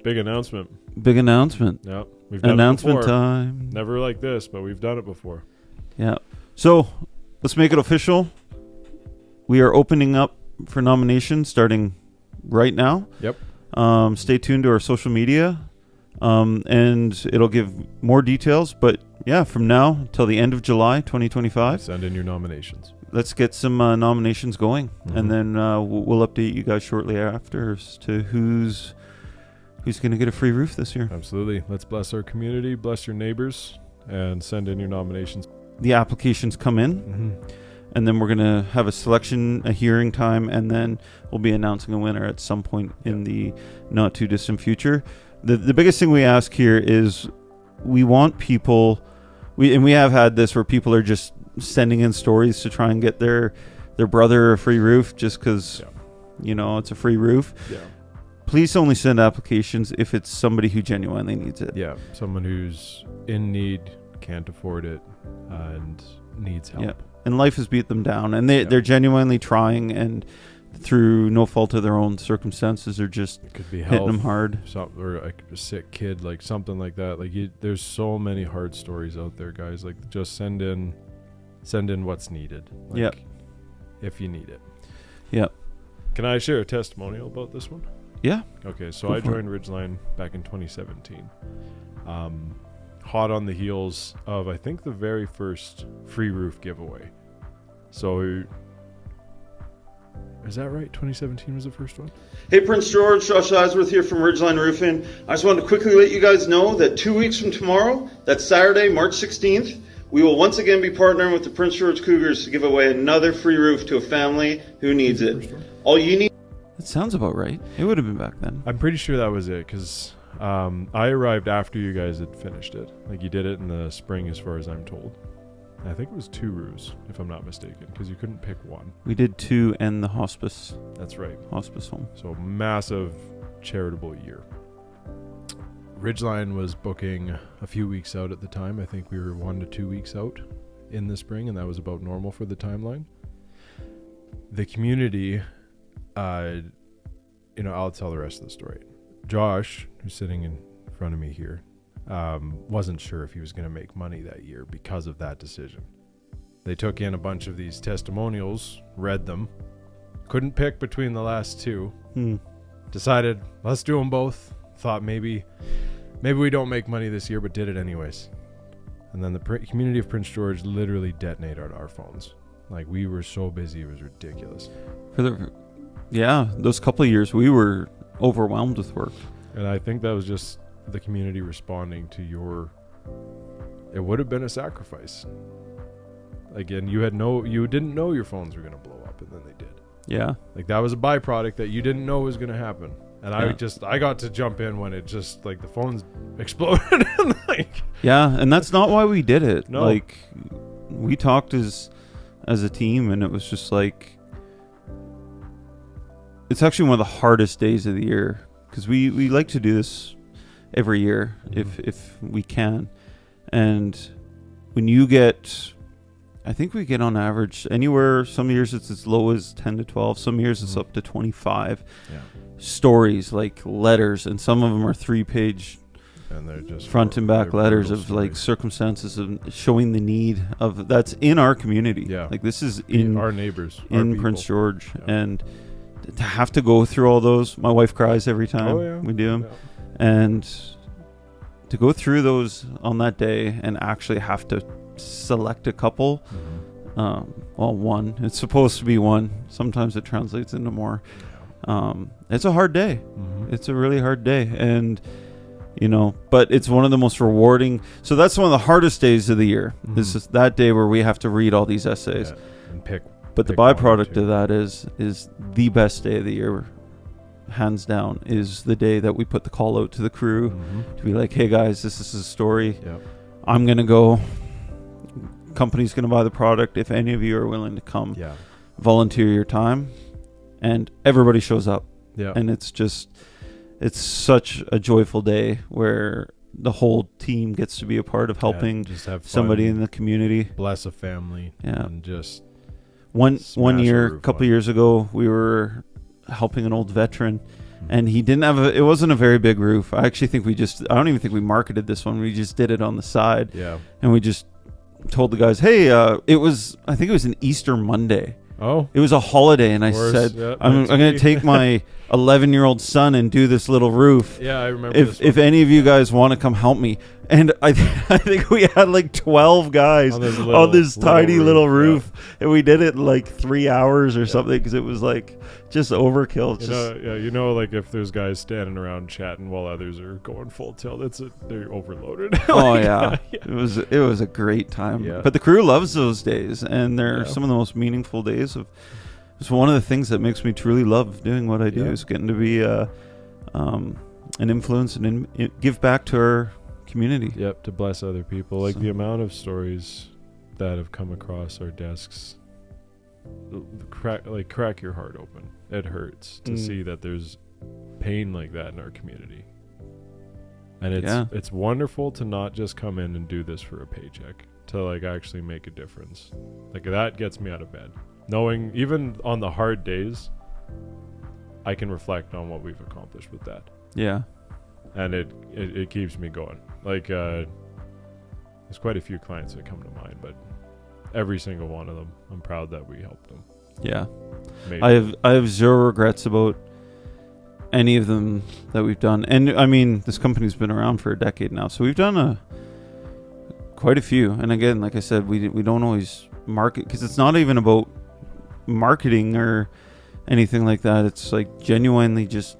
Big announcement. Yeah, we've done announcement it before. time. Never like this, but we've done it before. Yeah. So let's make it official. We are opening up for nominations starting right now. Yep. Stay tuned to our social media, and it'll give more details. But yeah, from now till the end of July 2025, send in your nominations. Let's get some nominations going, and then we'll update you guys shortly after as to who's going to get a free roof this year. Absolutely. Let's bless our community, bless your neighbors, and send in your nominations. The applications come in, and then we're going to have a hearing time, and then we'll be announcing a winner at some point in the not too distant future. The biggest thing we ask here is we want people, we have had this where people are just sending in stories to try and get their brother a free roof just because, it's a free roof. Yeah. Please only send applications if it's somebody who genuinely needs it. Yeah, someone who's in need, can't afford it, and needs help. Yeah. And life has beat them down, and they're genuinely trying, and through no fault of their own circumstances, they're just it could be hitting them hard. Or like a sick kid, like something like that. Like there's so many hard stories out there, guys. Like just send in what's needed. Like, if you need it. Yeah. Can I share a testimonial about this one? Yeah. Okay, so I joined Ridgeline back in 2017. Hot on the heels of, I think, the very first free roof giveaway. So, is that right? 2017 was the first one? Hey, Prince George, Josh Eisworth here from Ridgeline Roofing. I just wanted to quickly let you guys know that 2 weeks from tomorrow, that's Saturday, March 16th, we will once again be partnering with the Prince George Cougars to give away another free roof to a family who needs it. All you need... That sounds about right. It would have been back then. I'm pretty sure that was it, because I arrived after you guys had finished it. Like, you did it in the spring, as far as I'm told. I think it was 2 roofs, if I'm not mistaken, because you couldn't pick one. We did 2 and the hospice. That's right. Hospice home. So, massive charitable year. Ridgeline was booking a few weeks out at the time. I think we were 1 to 2 weeks out in the spring, and that was about normal for the timeline. The community, I'll tell the rest of the story. Josh, who's sitting in front of me here, wasn't sure if he was going to make money that year because of that decision. They took in a bunch of these testimonials, read them, couldn't pick between the last 2, decided, let's do them both. Thought maybe we don't make money this year, but did it anyways. And then the community of Prince George literally detonated our phones. Like, we were so busy, it was ridiculous. Those couple of years we were overwhelmed with work. And I think that was just the community responding to it would have been a sacrifice. Again, you didn't know your phones were going to blow up, and then they did. Yeah. Like, that was a byproduct that you didn't know was going to happen. And I got to jump in when it just, like, the phones exploded. And that's not why we did it. No. Like, we talked as a team, and it was just like, it's actually one of the hardest days of the year, because we like to do this every year if we can. And when you get, I think we get on average anywhere, some years it's as low as 10 to 12, some years it's up to 25 stories, like letters, and some of them are 3-page and they're just front and back letters of stories. Like circumstances of showing the need of that's in our community. Like, this is in our neighbors, in Prince George, and to have to go through all those, my wife cries every time we do them, and to go through those on that day and actually have to select a couple. One, it's supposed to be one, sometimes it translates into more. It's a hard day. It's a really hard day, and but it's one of the most rewarding. So that's one of the hardest days of the year. Is just that day where we have to read all these essays and pick. But the byproduct of that is the best day of the year, hands down, is the day that we put the call out to the crew to be like, hey guys, this is a story. I'm going to go. Company's going to buy the product. If any of you are willing to come, volunteer your time, and everybody shows up. And it's such a joyful day where the whole team gets to be a part of helping just have fun, somebody in the community. Bless a family. And just one year, a couple years ago, we were helping an old veteran, and he didn't have it wasn't a very big roof. I actually think I don't even think we marketed this one. We just did it on the side. Yeah. And we just told the guys, hey, I think it was an Easter Monday. Oh. It was a holiday, and I said, I'm going to take my 11-year-old son and do this little roof. Yeah, I remember if any of you guys want to come help me. And I think we had like 12 guys on this tiny little roof. Yeah. And we did it in like 3 hours or something, because it was like just overkill. Like if there's guys standing around chatting while others are going full tilt, they're overloaded. Oh yeah. It was a great time. Yeah. But the crew loves those days, and they're some of the most meaningful days of. It's one of the things that makes me truly love doing what I do, is getting to be an influence and give back to our community. Yep, to bless other people. Like the amount of stories that have come across our desks, crack your heart open. It hurts to see that there's pain like that in our community. And it's wonderful to not just come in and do this for a paycheck, to like actually make a difference. Like that gets me out of bed. Knowing even on the hard days, I can reflect on what we've accomplished with that. Yeah. And it keeps me going. Like, there's quite a few clients that come to mind, but every single one of them, I'm proud that we helped them. Yeah. I have zero regrets about any of them that we've done. And I mean, this company's been around for a decade now, so we've done quite a few. And again, like I said, we don't always market, because it's not even about marketing or anything like that. It's like genuinely just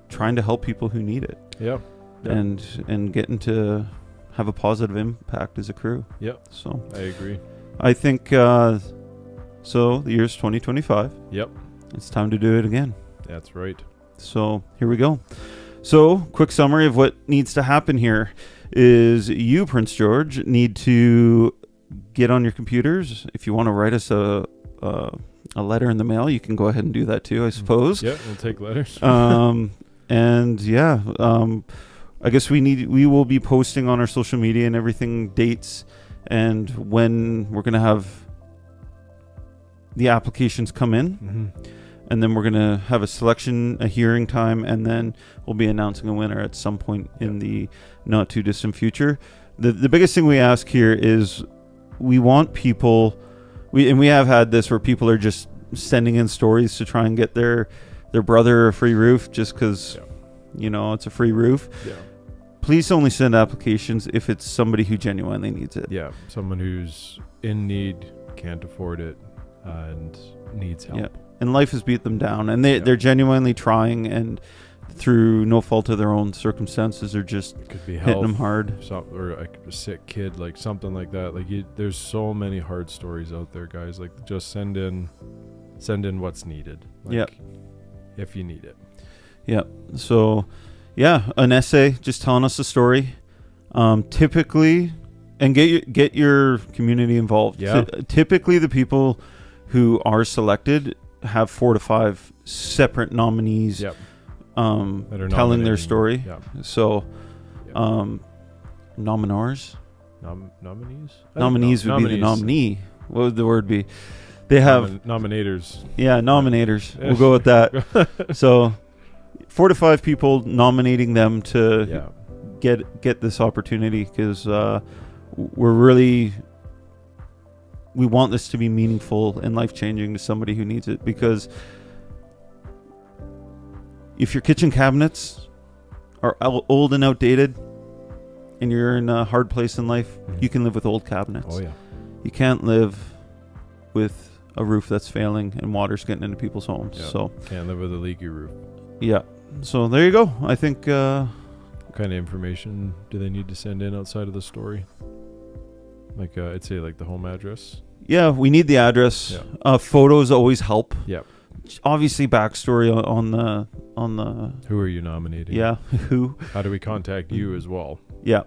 trying to help people who need it. Yeah. And getting to have a positive impact as a crew. Yeah. So I agree. I think so the year's 2025. Yep. It's time to do it again. That's right. So here we go. So quick summary of what needs to happen here is you, Prince George, need to get on your computers. If you want to write us a letter in the mail, you can go ahead and do that too, I suppose. Yeah, we'll take letters. I guess we will be posting on our social media and everything, dates and when we're going to have the applications come in. Mm-hmm. And then we're going to have a hearing time, and then we'll be announcing a winner at some point in the not too distant future. The biggest thing we ask here is we want people, we have had this where people are just sending in stories to try and get their brother a free roof just because, it's a free roof. Yeah. Please only send applications if it's somebody who genuinely needs it. Yeah, someone who's in need, can't afford it, and needs help. Yeah. And life has beat them down, and they're genuinely trying, and through no fault of their own circumstances, they're just hitting them hard. Or a sick kid, like something like that. Like there's so many hard stories out there, guys. Like just send in what's needed. Like, if you need it. Yeah. So, an essay just telling us a story. Typically, and get your community involved. Yeah. Typically, the people who are selected have 4 to 5 separate nominees telling their story. Yep. So, nominors? Nominees? Nominees would be the nominee. What would the word be? They have... nominators. Yeah, nominators. We'll go with that. So, 4 to 5 people nominating them to get this opportunity, because we want this to be meaningful and life-changing to somebody who needs it, because if your kitchen cabinets are old and outdated and you're in a hard place in life, you can live with old cabinets. Oh, yeah. You can't live with a roof that's failing and water's getting into people's homes. Yeah. So can't live with a leaky roof. Yeah. So there you go. I think... what kind of information do they need to send in outside of the story? Like, I'd say like the home address. Yeah, we need the address. Yeah. Photos always help. Yeah. Obviously, backstory on the. Who are you nominating? Yeah. Who? How do we contact you as well? Yeah.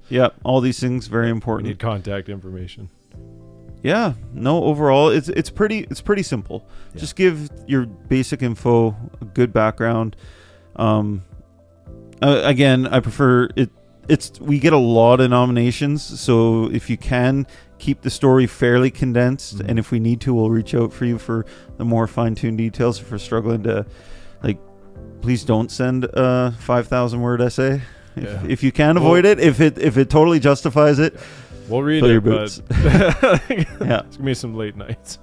Yeah. All these things very important. We need contact information. Yeah. No. Overall, it's pretty simple. Yeah. Just give your basic info, a good background. Again, I prefer it. We get a lot of nominations, so if you can keep the story fairly condensed, and if we need to, we'll reach out for you for the more fine-tuned details if we're struggling to please don't send a 5,000 word essay. Yeah. If you can avoid it, if it totally justifies it, We'll read fill it, your boots. but Yeah. it's gonna be some late nights.